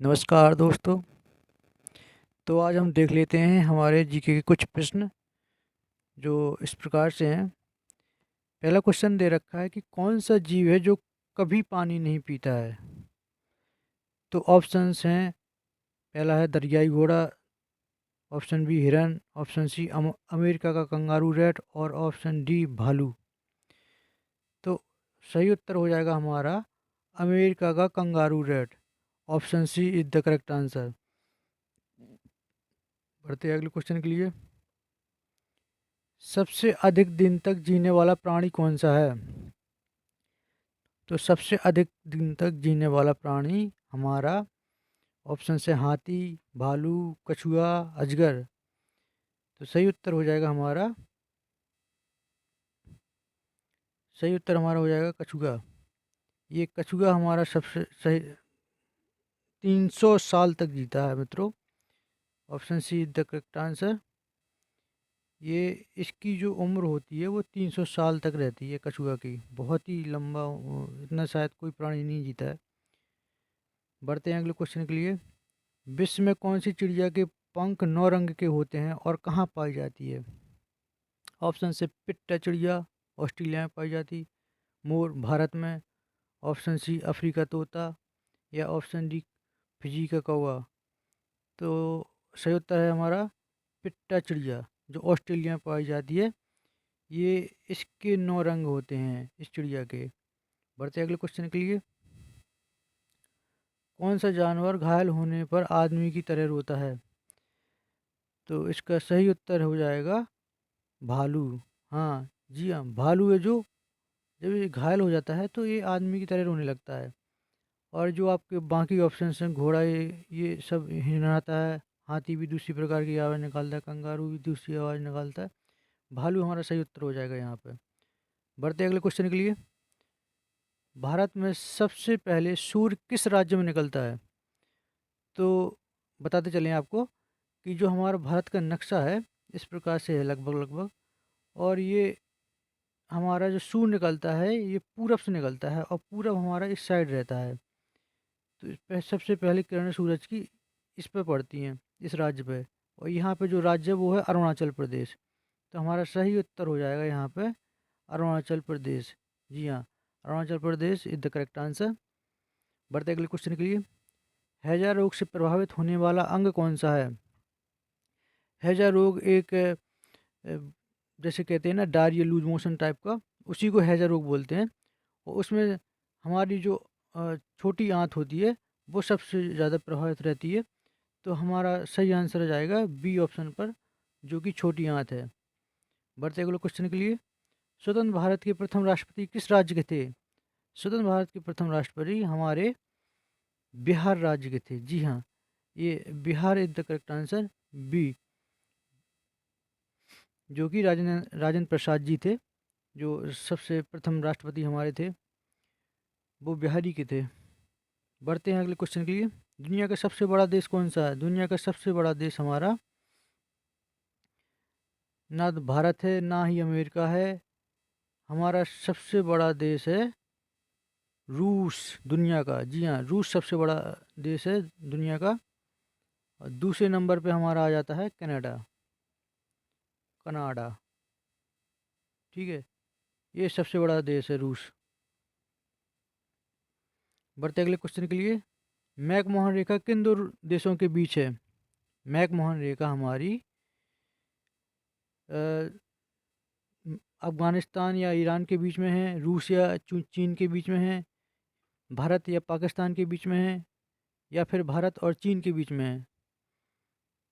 नमस्कार दोस्तों। तो आज हम देख लेते हैं हमारे जीके के कुछ प्रश्न जो इस प्रकार से हैं। पहला क्वेश्चन दे रखा है कि कौन सा जीव है जो कभी पानी नहीं पीता है। तो ऑप्शंस हैं, पहला है दरियाई घोड़ा, ऑप्शन बी हिरन, ऑप्शन सी अमेरिका का कंगारू रैट और ऑप्शन डी भालू। तो सही उत्तर हो जाएगा हमारा अमेरिका का kangaroo rat. Option C is the correct answer. बढ़ते हैं अगले क्वेश्चन के लिए। सबसे अधिक दिन तक जीने वाला प्राणी कौन सा है। तो सबसे अधिक दिन तक जीने वाला प्राणी हमारा ऑप्शन से हाथी, भालू, कछुआ, अजगर। तो सही उत्तर हमारा हो जाएगा कछुआ। ये कछुआ हमारा सबसे सही 300 साल तक जीता है मित्रों। Option see the correct answer. ये इसकी जो उम्र होती है वो 300 साल तक रहती है कछुआ की। बहुत ही लंबा, इतना शायद कोई प्राणी नहीं जीता है। बढ़ते हैं अगले क्वेश्चन के लिए। विश्व में कौन सी चिड़िया के पंख 9 रंग के होते हैं और कहाँ पाई जाती है। ऑप्शन से पिट्टा चिड़िया, ऑस्ट्रेलिया में पाई जाती। मोर, भारत में। ऑप्शन सी अफ्रीका तोता या ऑप्शन डी फिजी का कौवा। तो सही उत्तर है हमारा पिट्टा चिड़िया, जो ऑस्ट्रेलिया में पाई जाती है। ये इसके 9 रंग होते हैं इस चिड़िया के। बढ़ते अगले क्वेश्चन के लिए। कौन सा जानवर घायल होने पर आदमी की तरह रोता है। तो इसका सही उत्तर हो जाएगा भालू। हाँ जी हाँ, भालू है जो जब ये घायल हो जाता है तो ये आदमी की तरह रोने लगता है। और जो आपके बाकी ऑप्शन हैं, घोड़ा ये सब हिनहाता है, हाथी भी दूसरी प्रकार की आवाज़ निकालता है, कंगारू भी दूसरी आवाज़ निकालता है। भालू हमारा सही उत्तर हो जाएगा यहाँ पे। बढ़ते अगले क्वेश्चन के लिए। भारत में सबसे पहले सूर्य किस राज्य में निकलता है। तो बताते चलें आपको कि जो हमारा भारत का नक्शा है इस प्रकार से है लगभग लगभग। और ये हमारा जो सूर्य निकलता है ये पूरब से निकलता है और पूरब हमारा इस साइड रहता है। तो सबसे पहले किरणें सूरज की इस पे पड़ती हैं, इस राज्य पे। और यहाँ पे जो राज्य है वो है अरुणाचल प्रदेश। तो हमारा सही उत्तर हो जाएगा यहाँ पे अरुणाचल प्रदेश। जी हाँ, Arunachal Pradesh is the correct answer. बढ़ते अगले क्वेश्चन के लिए। हैजा रोग से प्रभावित होने वाला अंग कौन सा है। हैजा रोग एक जैसे कहते हैं ना डायरिया लूज मोशन टाइप का, उसी को हैजा रोग बोलते हैं। और उसमें हमारी जो छोटी आंत होती है वो सबसे ज़्यादा प्रभावित रहती है। तो हमारा सही आंसर आ जाएगा बी ऑप्शन पर, जो कि छोटी आंत है। बढ़ते अगले क्वेश्चन के लिए। स्वतंत्र भारत के प्रथम राष्ट्रपति किस राज्य के थे। स्वतंत्र भारत के प्रथम राष्ट्रपति हमारे बिहार राज्य के थे। जी हाँ, ये Bihar is the correct answer, B. जो कि राजेंद्र प्रसाद जी थे, जो सबसे प्रथम राष्ट्रपति हमारे थे, वो बिहारी के थे। बढ़ते हैं अगले क्वेश्चन के लिए। दुनिया का सबसे बड़ा देश कौन सा है। दुनिया का सबसे बड़ा देश हमारा ना तो भारत है ना ही अमेरिका है। हमारा सबसे बड़ा देश है रूस, दुनिया का। जी हाँ, रूस सबसे बड़ा देश है दुनिया का। और दूसरे नंबर पे हमारा आ जाता है कनाडा, कनाडा। ठीक है, ये सबसे बड़ा देश है रूस। बढ़ते अगले क्वेश्चन के लिए। मैकमोहन रेखा किन दो देशों के बीच है। मैकमोहन रेखा हमारी अ, अफगानिस्तान या ईरान के बीच में है, रूस या चीन के बीच में है, भारत या पाकिस्तान के बीच में है, या फिर भारत और चीन के बीच में है।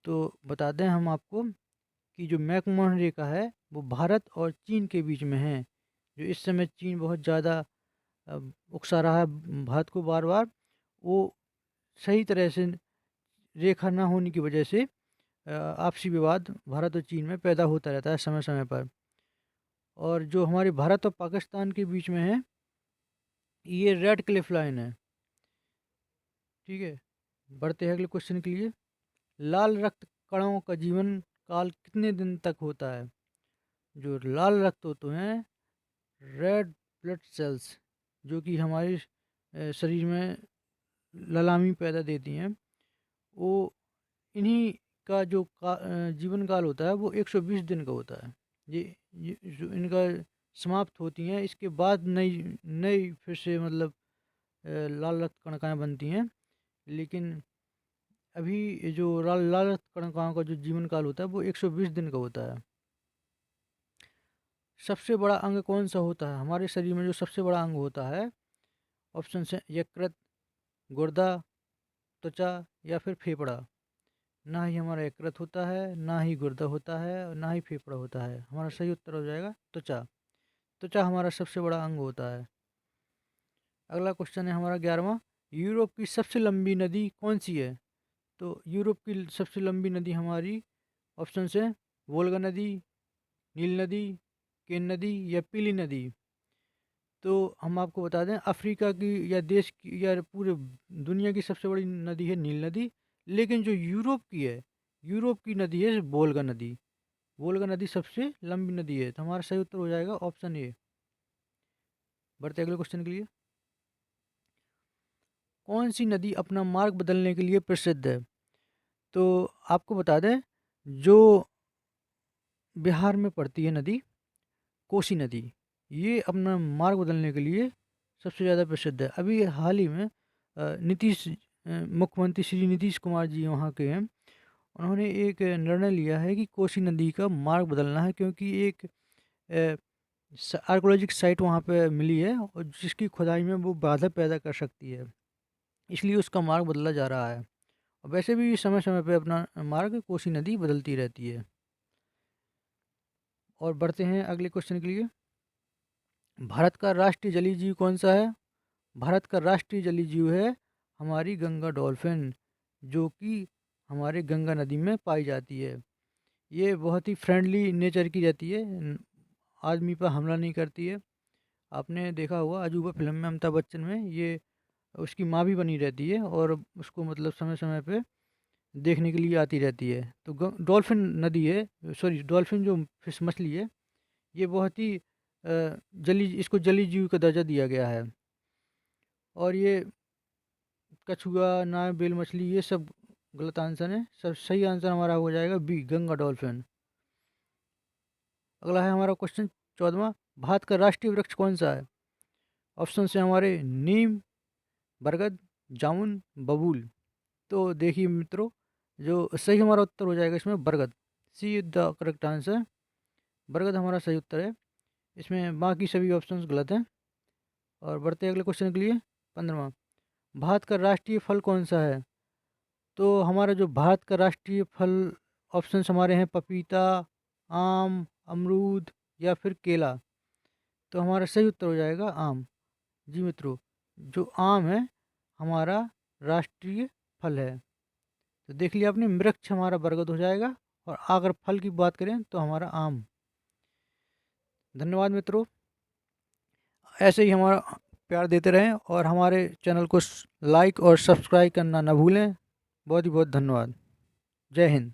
तो बता दें हम आपको कि जो मैकमोहन रेखा है वो भारत और चीन के बीच में है। जो इस समय चीन बहुत ज़्यादा उकसा रहा है भारत को बार बार, वो सही तरह से रेखा ना होने की वजह से आपसी विवाद भारत और चीन में पैदा होता रहता है समय समय पर। और जो हमारे भारत और पाकिस्तान के बीच में है ये रेड क्लिफ लाइन है। ठीक है, बढ़ते हैं अगले क्वेश्चन के लिए। लाल रक्त कणों का जीवन काल कितने दिन तक होता है। जो लाल रक्त होते हैं, रेड ब्लड सेल्स, जो कि हमारे शरीर में ललामी पैदा देती हैं, वो इन्हीं का जो जीवन काल होता है वो 120 दिन का होता है। ये जो इनका समाप्त होती हैं, इसके बाद नई नई फिर से मतलब लाल रक्त कणिकाएँ बनती हैं। लेकिन अभी ये जो लाल रक्त कणिकाओं का जो जीवन काल होता है वो 120 दिन का होता है। सबसे बड़ा अंग कौन सा होता है? हमारे शरीर में जो सबसे बड़ा अंग होता है, ऑप्शन है यकृत, गुर्दा, त्वचा या फिर फेफड़ा। ना ही हमारा यकृत होता है, ना ही गुर्दा होता है और ना ही फेफड़ा होता है। हमारा सही उत्तर हो जाएगा त्वचा। त्वचा हमारा सबसे बड़ा अंग होता है। अगला क्वेश्चन है हमारा 11वां, यूरोप की सबसे लंबी नदी कौन सी है? तो यूरोप की सबसे लंबी नदी हमारी ऑप्शन है वोल्गा नदी, नील नदी, केन नदी या पीली नदी। तो हम आपको बता दें, अफ्रीका की या देश की या पूरे दुनिया की सबसे बड़ी नदी है नील नदी। लेकिन जो यूरोप की है, यूरोप की नदी है वोल्गा नदी। वोल्गा नदी सबसे लंबी नदी है। तो हमारा सही उत्तर हो जाएगा ऑप्शन ए। बढ़ते अगले क्वेश्चन के लिए। कौन सी नदी अपना मार्ग बदलने के लिए प्रसिद्ध है? तो आपको बता दें, जो बिहार में पड़ती है नदी, कोसी नदी, ये अपना मार्ग बदलने के लिए सबसे ज़्यादा प्रसिद्ध है। अभी हाल ही में मुख्यमंत्री श्री नीतीश कुमार जी वहाँ के हैं। उन्होंने एक निर्णय लिया है कि कोसी नदी का मार्ग बदलना है, क्योंकि एक आर्कोलॉजिक साइट वहाँ पे मिली है और जिसकी खुदाई में वो बाधा पैदा कर सकती है, इसलिए उसका मार्ग बदला जा रहा है। और वैसे भी समय समय पे अपना मार्ग कोसी नदी बदलती रहती है। और बढ़ते हैं अगले क्वेश्चन के लिए। भारत का राष्ट्रीय जलीय जीव कौन सा है? भारत का राष्ट्रीय जलीय जीव है हमारी गंगा डॉल्फिन, जो कि हमारे गंगा नदी में पाई जाती है। ये बहुत ही फ्रेंडली नेचर की रहती है, आदमी पर हमला नहीं करती है। आपने देखा होगा अजूबा फिल्म में अमिताभ बच्चन में, ये उसकी माँ भी बनी रहती है और उसको मतलब समय समय पे देखने के लिए आती रहती है। तो डॉल्फिन नदी है, सॉरी डॉल्फिन जो फिश मछली है, ये बहुत ही इसको जलीय जीव का दर्जा दिया गया है। और ये कछुआ, नाव, बेल मछली, ये सब गलत आंसर है। सब सही आंसर हमारा हो जाएगा बी, गंगा डॉल्फिन। अगला है हमारा क्वेश्चन 14वां, भारत का राष्ट्रीय वृक्ष कौन सा है? ऑप्शन से हमारे नीम, बरगद, जामुन, बबूल। तो देखिए मित्रों, जो सही हमारा उत्तर हो जाएगा इसमें बरगद। सी इज द करेक्ट आंसर। बरगद हमारा सही उत्तर है। इसमें बाकी सभी ऑप्शंस गलत हैं। और बढ़ते हैं अगले क्वेश्चन के लिए। 15वां, भारत का राष्ट्रीय फल कौन सा है? तो हमारा जो भारत का राष्ट्रीय फल, ऑप्शंस हमारे हैं पपीता, आम, अमरूद या फिर केला। तो हमारा सही उत्तर हो जाएगा आम। जी मित्रों, जो आम है हमारा राष्ट्रीय फल है। तो देख लिया आपने, वृक्ष हमारा बरगद हो जाएगा और अगर फल की बात करें तो हमारा आम। धन्यवाद मित्रों, ऐसे ही हमारा प्यार देते रहें और हमारे चैनल को लाइक और सब्सक्राइब करना ना भूलें। बहुत ही बहुत धन्यवाद। जय हिंद।